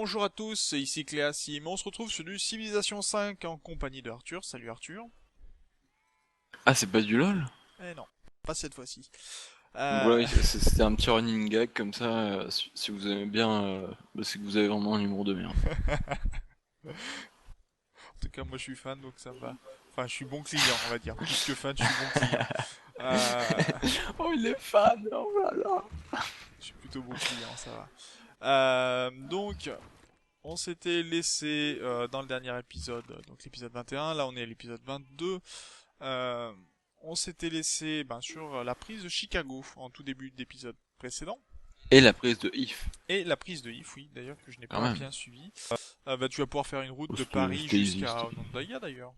Bonjour à tous, ici Cléasim. On se retrouve sur du Civilization 5 en compagnie de Arthur. Salut Arthur. Ah, c'est pas du LoL? Eh non, pas cette fois-ci. Donc Euh, voilà, c'était un petit running gag comme ça. Si vous aimez bien, bah, c'est que vous avez vraiment un humour de merde. En tout cas, moi je suis fan donc ça me va. Enfin, je suis bon client, on va dire. Plus que fan, je suis bon client. Euh, Oh, il est fan! Oh là là! Je suis plutôt bon client, ça va. Donc, on s'était laissé dans le dernier épisode, donc l'épisode 21. Là, on est à l'épisode 22. Euh, on s'était laissé sur la prise de Chicago en tout début d'épisode précédent. Et la prise de If, Et la prise de If, oui, d'ailleurs, que je n'ai quand pas même. bien suivi. Tu vas pouvoir faire une route Oh, de Paris c'était easy, jusqu'à c'était easy. Onondaga, d'ailleurs.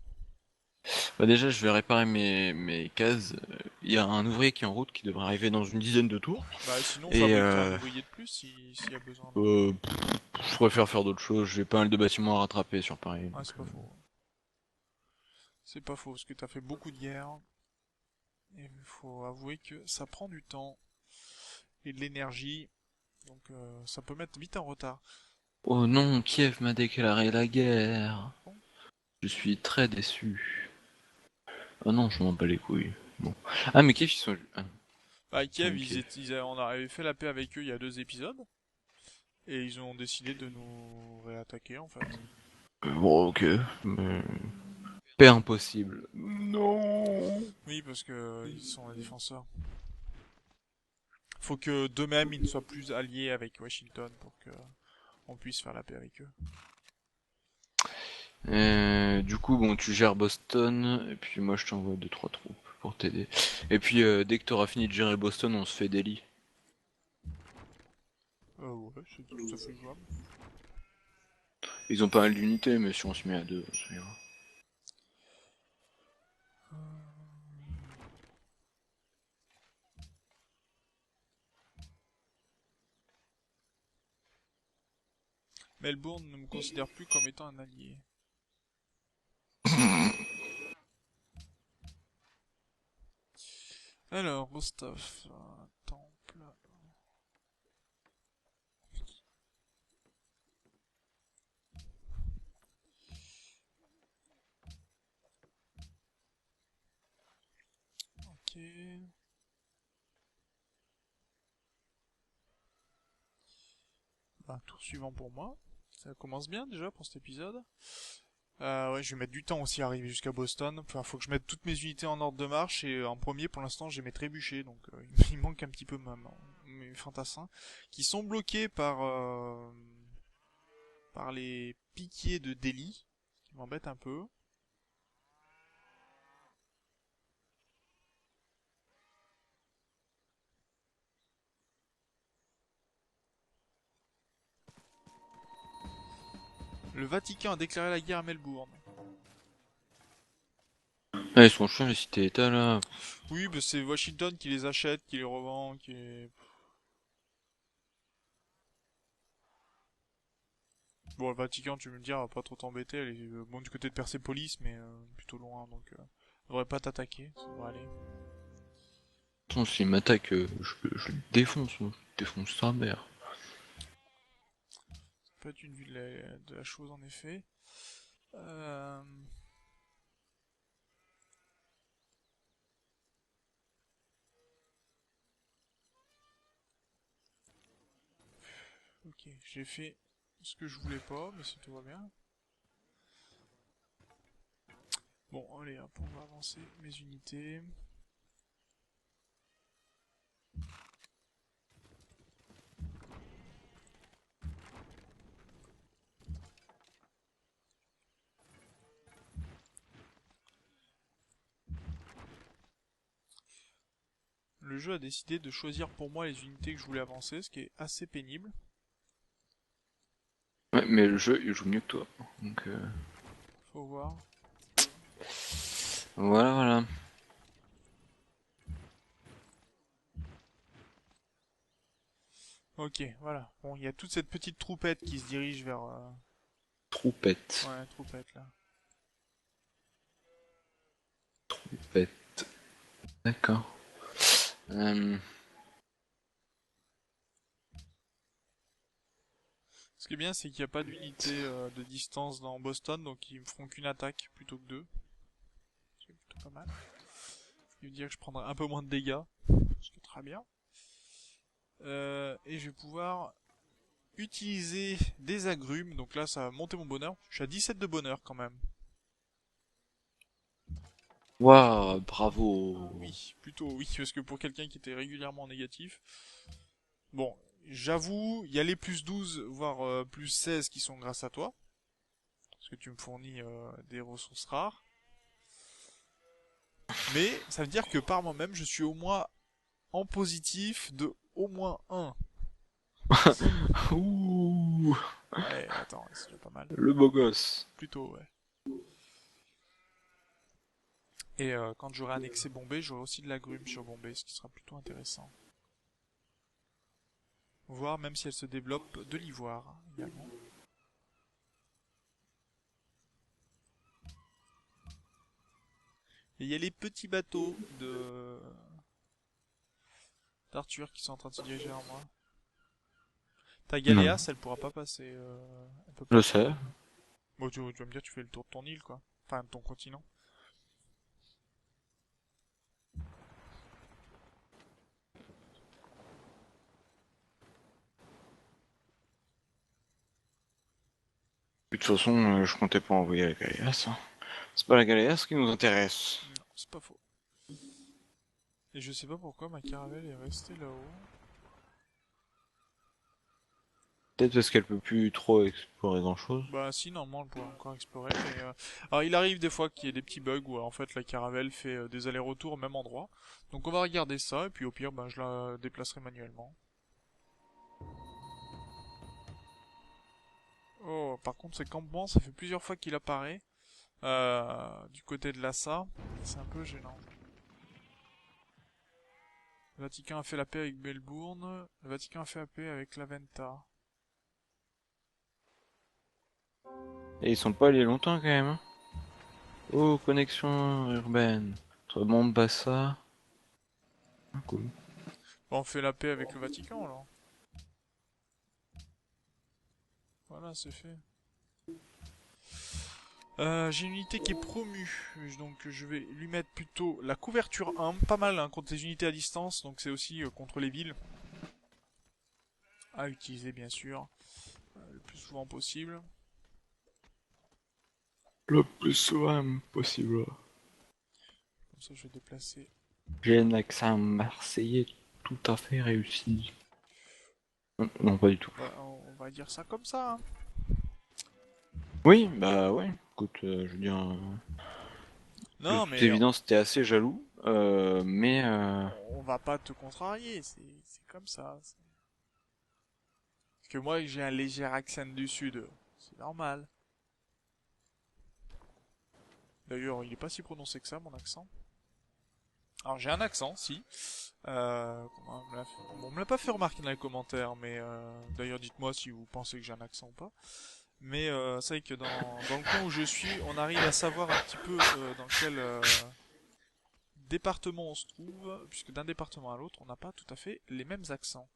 Bah déjà, je vais réparer mes cases. Il y a un ouvrier qui est en route qui devrait arriver dans une dizaine de tours. Bah, sinon, Et fabrique-toi un ouvrier de plus s'il y a besoin, non? euh, je préfère faire d'autres choses. J'ai pas mal de bâtiments à rattraper sur Paris. Ah, Donc, c'est pas faux. C'est pas faux, parce que t'as fait beaucoup de guerres. Et il faut avouer que ça prend du temps et de l'énergie. Donc, ça peut mettre vite en retard. Oh non, Kiev m'a déclaré la guerre. Bon. Je suis très déçu. Oh non, je m'en bats les couilles. Bon. Ah, mais Kiev, ils sont... Ah, Bah, ils sont Kiev, où, Kiev? on avait fait la paix avec eux il y a 2 épisodes. Et ils ont décidé de nous réattaquer, en fait. Bon, ok. Mais... Paix impossible. Non. Oui, parce que ils sont les défenseurs. Faut que d'eux-mêmes ils ne soient plus alliés avec Washington pour que on puisse faire la paix avec eux. Du coup, bon, tu gères Boston, et puis moi je t'envoie deux trois troupes pour t'aider. Et puis dès que t'auras fini de gérer Boston, on se fait Delhi. Ouais, c'est tout à fait jouable. Ils ont pas mal d'unités, mais si on se met à deux, ça ira. Melbourne ne me considère plus comme étant un allié. Alors, Rostov, temple. Ok. Tour suivant pour moi. Ça commence bien déjà pour cet épisode. Ouais, je vais mettre du temps aussi à arriver jusqu'à Boston. Enfin, faut que je mette toutes mes unités en ordre de marche et en premier, pour l'instant, j'ai mes trébuchets, donc il manque un petit peu mes fantassins qui sont bloqués par les piquiers de Delhi, ce qui m'embête un peu. Le Vatican a déclaré la guerre à Melbourne. Ah, ils sont chiants les cités-états là. Oui, bah c'est Washington qui les achète, qui les revend, qui est... Bon, le Vatican, tu me le diras, va pas trop t'embêter, elle est bon du côté de Persépolis, mais plutôt loin, donc elle devrait pas t'attaquer, ça devrait aller. Attends, s'ils m'attaquent, je le défonce, moi. Je défonce sa mère. Ça peut être une vue de la chose, en effet. Euh... Ok, j'ai fait ce que je voulais pas, mais si tout va bien. Bon, allez, hop, on va avancer mes unités. Le jeu a décidé de choisir pour moi les unités que je voulais avancer, ce qui est assez pénible. Ouais, mais le jeu, il joue mieux que toi. Donc, Faut voir. voilà, voilà. Ok, voilà. Bon, il y a toute cette petite troupette qui se dirige vers... Troupette. Ouais, troupette, là. Troupette. D'accord. Euh, Ce qui est bien, c'est qu'il n'y a pas d'unité de distance dans Boston, donc ils me feront qu'une attaque plutôt que deux. C'est plutôt pas mal. Ce qui veut dire que je prendrai un peu moins de dégâts, ce qui est très bien. Et je vais pouvoir utiliser des agrumes, donc là ça va monter mon bonheur. Je suis à 17 de bonheur quand même. Waouh, bravo. Oui, plutôt oui, parce que pour quelqu'un qui était régulièrement négatif. Bon, j'avoue, il y a les plus 12, voire plus 16 qui sont grâce à toi. Parce que tu me fournis des ressources rares. Mais ça veut dire que par moi-même, je suis au moins en positif de au moins un. Ouh, Ouais, attends, c'est déjà pas mal. le beau gosse. Plutôt, ouais. Et quand j'aurai annexé Bombay, j'aurai aussi de l'agrume sur Bombay, ce qui sera plutôt intéressant. Voir même si elle se développe de l'ivoire également. Et il y a les petits bateaux de d'Arthur qui sont en train de se diriger vers moi. Ta Non, Galéas, elle pourra pas passer. Elle peut je pas. sais. Bon, tu vas me dire, tu fais le tour de ton île, quoi. Enfin, de ton continent. De toute façon, je comptais pas envoyer la Galéas, hein. C'est pas la Galéas qui nous intéresse. Non, c'est pas faux. Et je sais pas pourquoi ma caravelle est restée là-haut. Peut-être parce qu'elle peut plus trop explorer grand-chose. Bah si, normalement elle pourrait encore explorer, mais... Alors il arrive des fois qu'il y ait des petits bugs où en fait la caravelle fait des allers-retours au même endroit. Donc on va regarder ça, et puis au pire, ben, je la déplacerai manuellement. Oh, par contre, ce campement, ça fait plusieurs fois qu'il apparaît. Du côté de Lhasa. C'est un peu gênant. Le Vatican a fait la paix avec Melbourne. Le Vatican a fait la paix avec l'Aventa. Et ils sont pas allés longtemps quand même, hein. Oh, connexion urbaine. Entre Mombasa. Ah, cool. Bon, on fait la paix avec le Vatican, alors. Voilà, c'est fait. J'ai une unité qui est promue, donc je vais lui mettre plutôt la couverture 1, pas mal hein, contre les unités à distance, donc c'est aussi contre les villes. À utiliser bien sûr, le plus souvent possible. Le plus souvent possible. Comme ça je vais déplacer. J'ai un accent marseillais tout à fait réussi. Non, pas du tout. Bah, on va dire ça comme ça. Hein. Oui, bah ouais. Écoute, je veux dire, de Non toute mais évidence, t'es assez jaloux, mais on va pas te contrarier, c'est comme ça. Parce que moi j'ai un léger accent du sud, c'est normal. D'ailleurs il est pas si prononcé que ça mon accent. Alors j'ai un accent, si. On me l'a pas fait remarquer dans les commentaires, mais d'ailleurs dites-moi si vous pensez que j'ai un accent ou pas. Mais c'est vrai que dans le coin où je suis, on arrive à savoir un petit peu dans quel département on se trouve, puisque d'un département à l'autre, on n'a pas tout à fait les mêmes accents.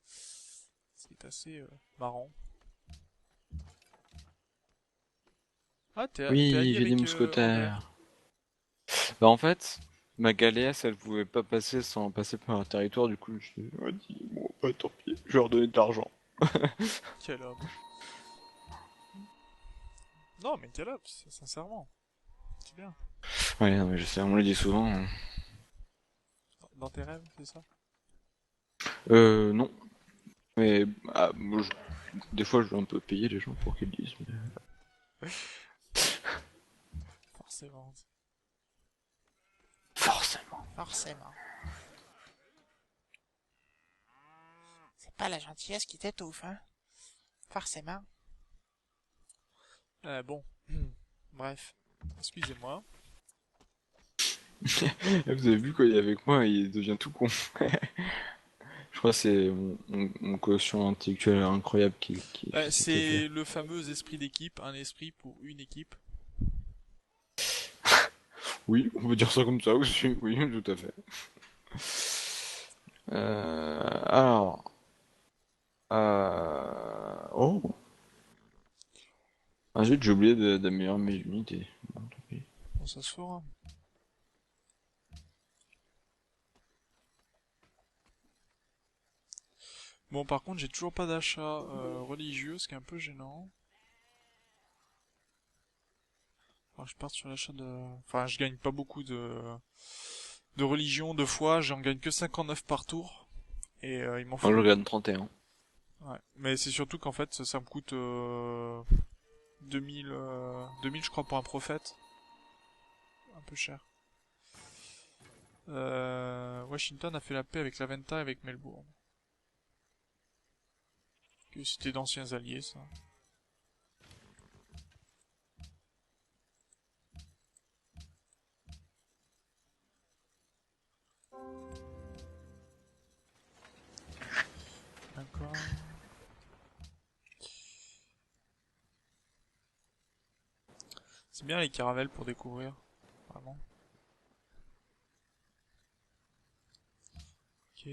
C'est assez marrant. Ah, t'es oui, allié j'ai des avec Robert. mousquetaires. Bah en fait, ma galéasse, elle pouvait pas passer sans passer par un territoire, du coup, je me dit, bon, bah tant pis, je vais leur donner de l'argent. Quel homme. Non, mais quel homme, sincèrement. C'est bien. Ouais, non, mais je sais, on me le dit souvent, hein. Dans tes rêves, c'est ça? Non, mais moi, des fois, je dois un peu payer les gens pour qu'ils le disent. Forcément. Forcément. Forcément. C'est pas la gentillesse qui t'étouffe, hein? Forcément. Bon. Bref. Excusez-moi. Vous avez vu quand il est avec moi, il devient tout con. Je crois que c'est mon quotient intellectuel incroyable qui fait que. C'est le fameux esprit d'équipe, un esprit pour une équipe. Oui, on peut dire ça comme ça aussi, oui, tout à fait. Alors. Oh. Ah zut, j'ai oublié d'améliorer mes unités. Bon, tant pis. Bon, ça se fera. Bon, par contre, j'ai toujours pas d'achat religieux, ce qui est un peu gênant. Alors, je pars sur l'achat de... Enfin, je gagne pas beaucoup de religion, de foi, j'en gagne que 59 par tour. Et il m'en Moi, je faut... gagne 31. Ouais. Mais c'est surtout qu'en fait, ça me coûte 2000 je crois pour un prophète. Un peu cher. Washington a fait la paix avec l'Aventa et avec Melbourne. Que c'était d'anciens alliés, ça. D'accord. C'est bien les caravelles pour découvrir. Vraiment. Ok.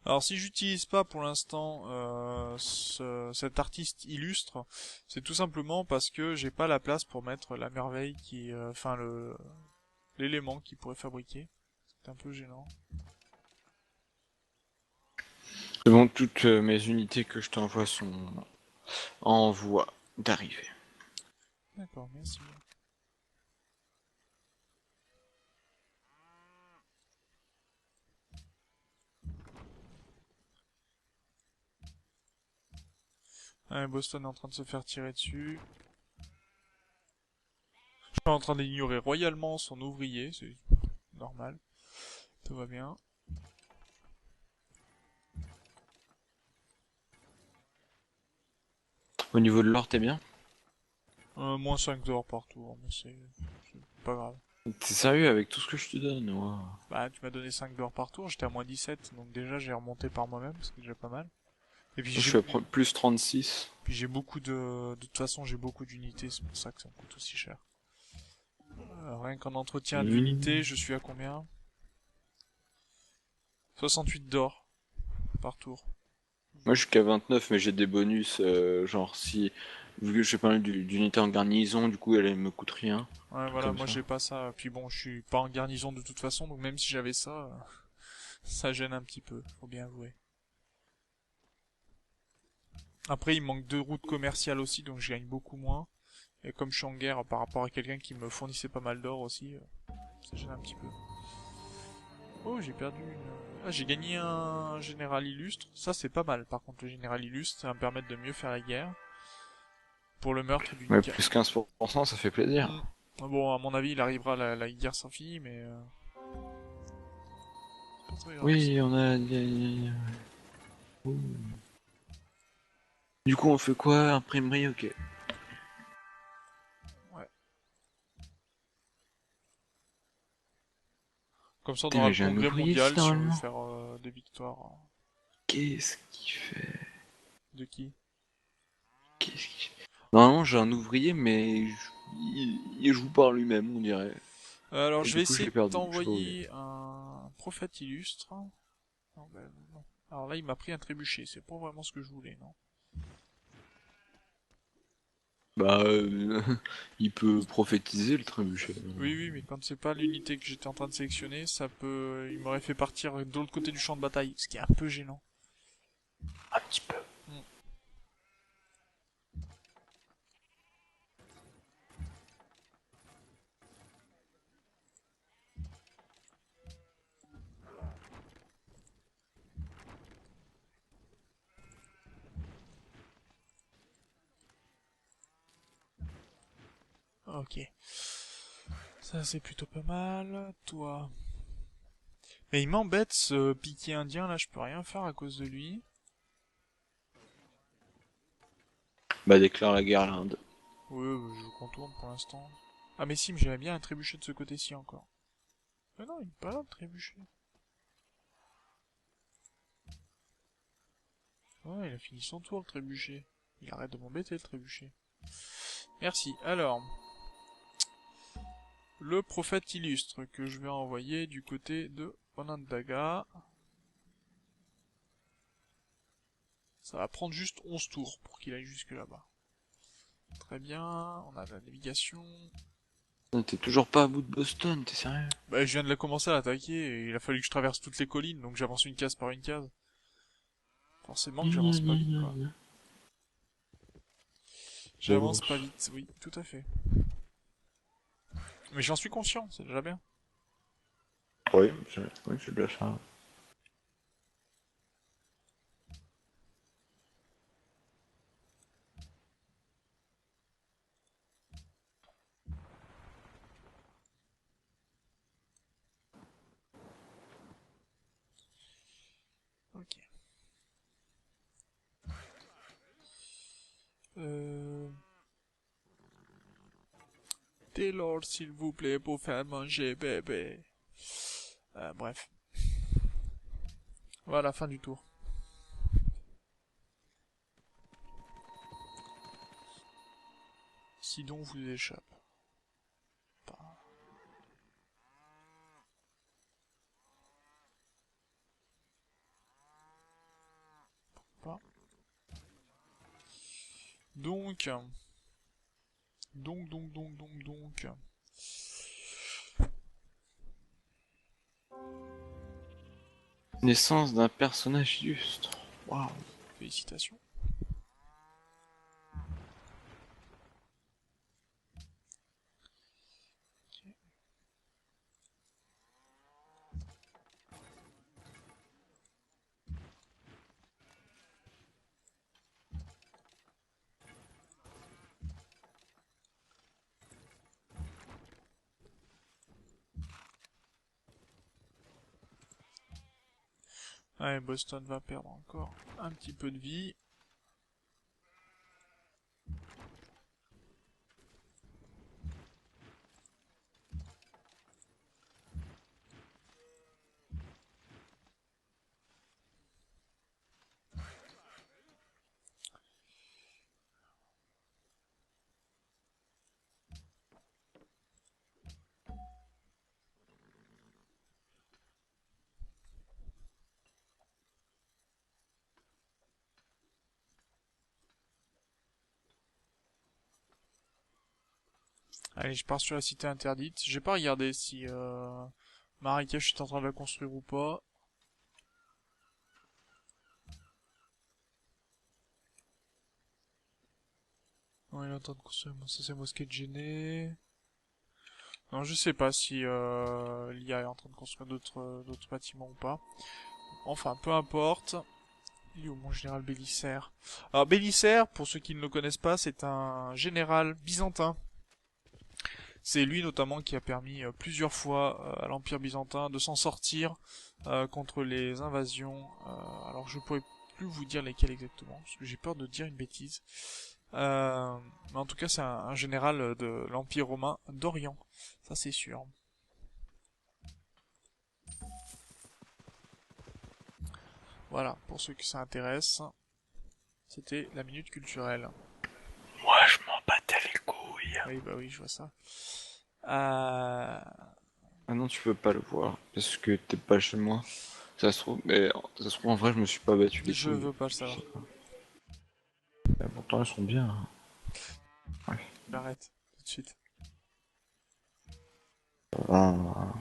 Alors si j'utilise pas pour l'instant cet artiste illustre, c'est tout simplement parce que j'ai pas la place pour mettre la merveille qui, enfin l'élément qui pourrait fabriquer. C'est un peu gênant. C'est bon, toutes mes unités que je t'envoie sont en voie d'arrivée. D'accord, merci. Ouais, Boston est en train de se faire tirer dessus. Je suis en train d'ignorer royalement son ouvrier, c'est normal. Tout va bien. Au niveau de l'or, t'es bien? Moins 5 d'or par tour, mais c'est pas grave. T'es sérieux avec tout ce que je te donne? Wow. Bah, tu m'as donné 5 d'or par tour, j'étais à moins 17, donc déjà j'ai remonté par moi-même, ce qui est déjà pas mal. Et puis Je suis à plus 36. j'ai beaucoup de toute façon j'ai beaucoup d'unités, c'est pour ça que ça me coûte aussi cher. Rien qu'en entretien d'unités, je suis à combien? 68 d'or par tour. Moi, je suis qu'à 29, mais j'ai des bonus, genre si... Vu que j'ai pas mal d'unités en garnison, du coup, elle me coûte rien. Ouais, Tout voilà, comme moi ça. j'ai pas ça. Puis bon, je suis pas en garnison de toute façon, donc même si j'avais ça, ça gêne un petit peu, faut bien avouer. Après, il manque 2 routes commerciales aussi, donc je gagne beaucoup moins. Et comme je suis en guerre par rapport à quelqu'un qui me fournissait pas mal d'or aussi, ça gêne un petit peu. Oh, j'ai perdu une... Ah, j'ai gagné un général illustre. Ça, c'est pas mal. Par contre, le général illustre, ça va me permettre de mieux faire la guerre. Pour le meurtre d'une... Ouais, plus 15%, ça fait plaisir. Hmm. Bon, à mon avis, il arrivera la guerre sans fini, mais... c'est pas très grave, ça. Oui, on a... Ouh. Du coup, on fait quoi? Imprimerie, ok. Ouais. Comme ça, on Putain, aura mais le j'ai un congrès ouvrier ici, mondial si on veut normalement. faire des victoires. Qu'est-ce qu'il fait? De qui? Qu'est-ce qu'il fait? Normalement, j'ai un ouvrier, mais il joue par lui-même, on dirait. Alors, Et je du vais coup, je essayer l'ai de perdu. Je sais pas où il est. t'envoyer un prophète illustre. Non, ben, non. Alors là, il m'a pris un trébuchet. C'est pas vraiment ce que je voulais, non? Bah, il peut prophétiser le trébuchet. Oui, oui, mais quand c'est pas l'unité que j'étais en train de sélectionner, ça peut... Il m'aurait fait partir de l'autre côté du champ de bataille, ce qui est un peu gênant. Un petit peu. Hmm. Ok. Ça, c'est plutôt pas mal. Toi... Mais il m'embête, ce piqué indien, là, je peux rien faire à cause de lui. Bah, déclare la guerre à l'Inde. Ouais, je contourne pour l'instant. Ah mais si, mais j'avais bien un trébuchet de ce côté-ci encore. Mais non, il est pas là, le trébuchet. Ouais, il a fini son tour, le trébuchet. Il arrête de m'embêter, le trébuchet. Merci. Alors, le prophète illustre que je vais envoyer du côté de Onondaga. Ça va prendre juste 11 tours pour qu'il aille jusque là-bas. Très bien, on a de la navigation. T'es toujours pas à bout de Boston, t'es sérieux? Bah, je viens de la commencer à l'attaquer et il a fallu que je traverse toutes les collines, donc j'avance une case par une case. Forcément que j'avance pas vite, quoi. J'avance pas vite, oui, tout à fait. Mais j'en suis conscient, c'est déjà bien. Oui, c'est bien ça. Ok. Euh... Taylor, s'il vous plaît, pour faire manger bébé. Bref. Voilà, fin du tour. Sidon vous échappe. Pas. Pas. Donc. Donc. Naissance d'un personnage illustre. Waouh. Félicitations. Ouais, Boston va perdre encore un petit peu de vie. Allez, je pars sur la cité interdite. J'ai pas regardé si Marrakech est en train de la construire ou pas. Non, il est en train de construire. Ça, c'est mosquée de Géné. Non, je sais pas si l'IA est en train de construire d'autres bâtiments ou pas. Enfin, peu importe. Il est où mon général Bélisaire? Alors Bélisaire, pour ceux qui ne le connaissent pas, c'est un général byzantin. C'est lui notamment qui a permis plusieurs fois à l'Empire byzantin de s'en sortir contre les invasions. Alors je pourrais plus vous dire lesquelles exactement, parce que j'ai peur de dire une bêtise. Mais en tout cas, c'est un général de l'Empire romain d'Orient, ça c'est sûr. Voilà, pour ceux qui ça intéresse, c'était la minute culturelle. Moi, je m'en battais les couilles. Oui, bah oui, je vois ça. Ah non, tu peux pas le voir, parce que t'es pas chez moi. Ça se trouve, mais ça se trouve en vrai, je me suis pas battu les Je couilles. veux pas le Je sais savoir. pas. Mais pourtant, elles sont bien. Hein. Ouais. J'arrête tout de suite. Ah,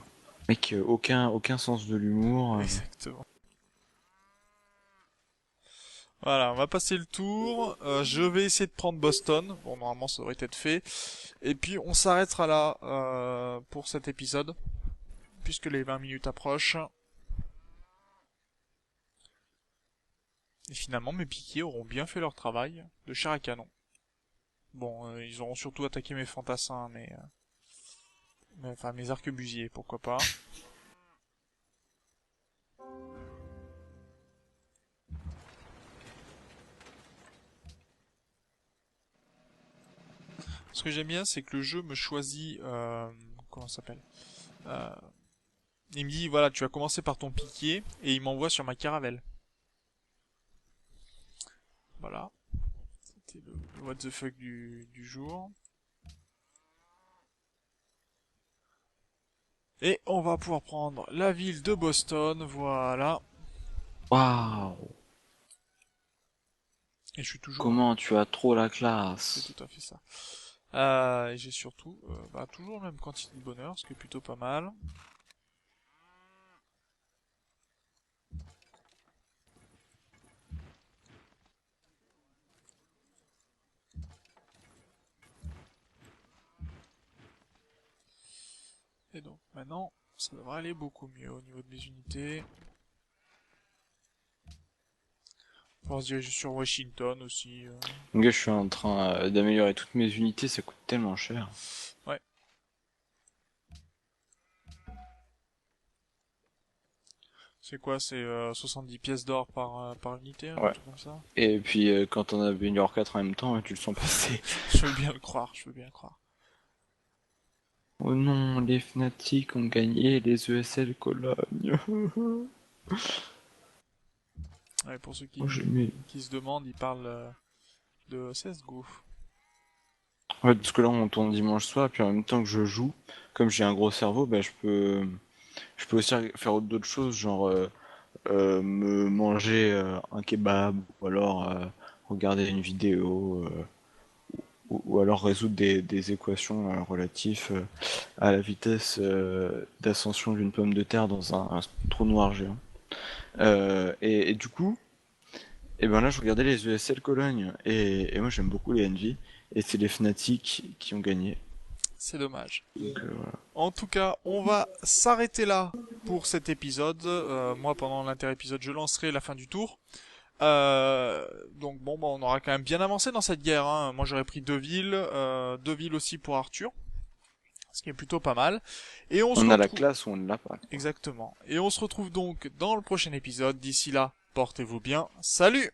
mec, aucun sens de l'humour. Exactement. Voilà, on va passer le tour. Je vais essayer de prendre Boston. Bon, normalement, ça devrait être fait. Et puis, on s'arrêtera là pour cet épisode, puisque les 20 minutes approchent. Et finalement, mes piquiers auront bien fait leur travail de chair à canon. Bon, ils auront surtout attaqué mes fantassins, enfin mes arquebusiers, pourquoi pas. Ce que j'aime bien, c'est que le jeu me choisit, comment ça s'appelle euh, il me dit, voilà, tu vas commencer par ton piquier, et il m'envoie sur ma caravelle. Voilà. C'était le what the fuck du jour. Et on va pouvoir prendre la ville de Boston, voilà. Waouh! Et je suis toujours... Comment tu as trop la C'est classe? tout à fait ça. Et j'ai surtout toujours la même quantité de bonheur, ce qui est plutôt pas mal. Et donc maintenant, ça devrait aller beaucoup mieux au niveau de mes unités. On va se diriger sur Washington aussi. Mon gars, je suis en train d'améliorer toutes mes unités, ça coûte tellement cher. Ouais. C'est quoi? C'est 70 pièces d'or par unité, un Ouais. truc comme ça? Et puis quand on améliore 4 en même temps, tu le sens passer. Je veux bien le croire, je veux bien le croire. Oh non, les Fnatic ont gagné les ESL Cologne. Ouais, pour ceux Oh, j'ai mis... qui se demandent, ils parlent de CSGO. Ouais, parce que là on tourne dimanche soir, puis en même temps que je joue, comme j'ai un gros cerveau, bah je peux aussi faire d'autres choses, genre me manger un kebab, ou alors regarder une vidéo, ou alors résoudre des équations relatives à la vitesse d'ascension d'une pomme de terre dans un trou noir géant. Et du coup, et ben là je regardais les ESL Cologne, et moi j'aime beaucoup les Envy, et c'est les Fnatic qui ont gagné. C'est dommage. Donc, voilà. En tout cas, on va s'arrêter là pour cet épisode. Moi, pendant l'inter-épisode, je lancerai la fin du tour. Donc bon, bah, on aura quand même bien avancé dans cette guerre, hein. Moi, j'aurais pris deux villes aussi pour Arthur, ce qui est plutôt pas mal. Et on se On a la retrouve classe ou on ne l'a pas. exactement. Et on se retrouve donc dans le prochain épisode. D'ici là, portez-vous bien. Salut!